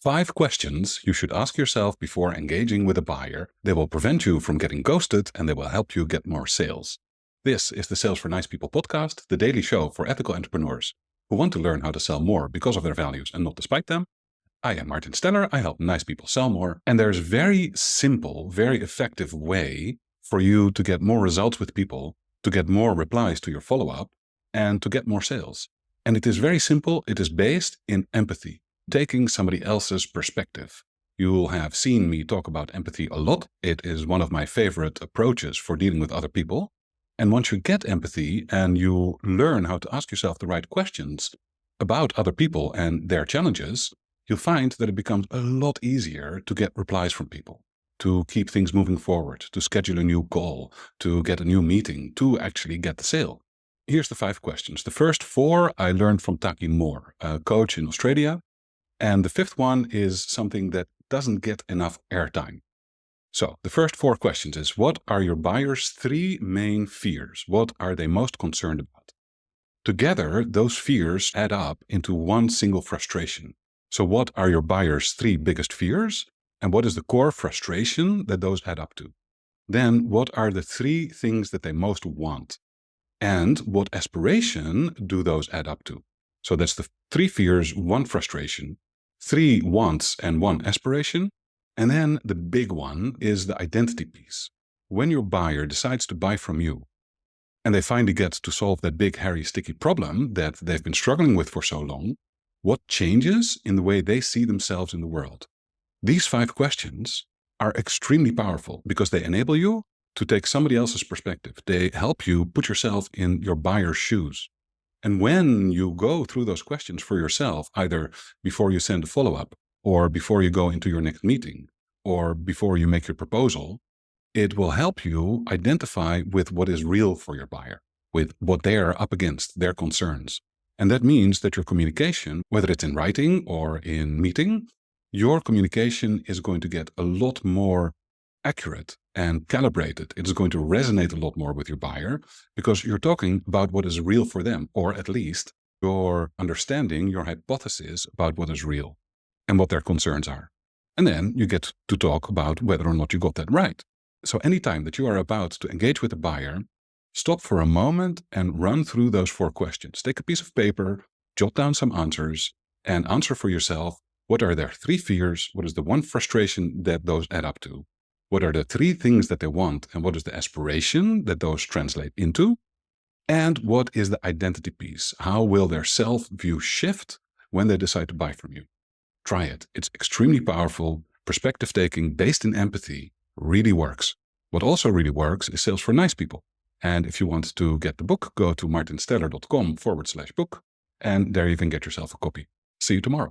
5 questions you should ask yourself before engaging with a buyer. They will prevent you from getting ghosted and they will help you get more sales. This is the Sales for Nice People podcast, the daily show for ethical entrepreneurs who want to learn how to sell more because of their values and not despite them. I am Martin Steller. I help nice people sell more. And there's a very simple, very effective way for you to get more results with people, to get more replies to your follow-up, and to get more sales. And it is very simple. It is based in empathy, taking somebody else's perspective. You'll have seen me talk about empathy a lot. It is one of my favorite approaches for dealing with other people. And once you get empathy and you learn how to ask yourself the right questions about other people and their challenges, you'll find that it becomes a lot easier to get replies from people, to keep things moving forward, to schedule a new call, to get a new meeting, to actually get the sale. Here's the 5 questions. The first 4 I learned from Taki Moore, a coach in Australia. And the 5th one is something that doesn't get enough airtime. So the first 4 questions is, what are your buyers' 3 main fears? What are they most concerned about? Together, those fears add up into one single frustration. So what are your buyers' 3 biggest fears? And what is the core frustration that those add up to? Then what are the 3 things that they most want? And what aspiration do those add up to? So that's the 3 fears, 1 frustration, 3 wants and 1 aspiration. And then the big one is the identity piece. When your buyer decides to buy from you and they finally get to solve that big, hairy, sticky problem that they've been struggling with for so long, what changes in the way they see themselves in the world? These 5 questions are extremely powerful because they enable you to take somebody else's perspective. They help you put yourself in your buyer's shoes. And when you go through those questions for yourself, either before you send a follow-up or before you go into your next meeting or before you make your proposal, it will help you identify with what is real for your buyer, with what they are up against, their concerns. And that means that your communication, whether it's in writing or in meeting, your communication is going to get a lot more accurate and calibrated. It is going to resonate a lot more with your buyer because you're talking about what is real for them, or at least you're understanding your hypothesis about what is real and what their concerns are. And then you get to talk about whether or not you got that right. So anytime that you are about to engage with a buyer, stop for a moment and run through those 4 questions. Take a piece of paper, jot down some answers, and answer for yourself, what are their 3 fears? What is the 1 frustration that those add up to? What are the 3 things that they want? And what is the aspiration that those translate into? And what is the identity piece? How will their self-view shift when they decide to buy from you? Try it. It's extremely powerful. Perspective taking based in empathy really works. What also really works is Sales for Nice People. And if you want to get the book, go to martinsteller.com/book, and there you can get yourself a copy. See you tomorrow.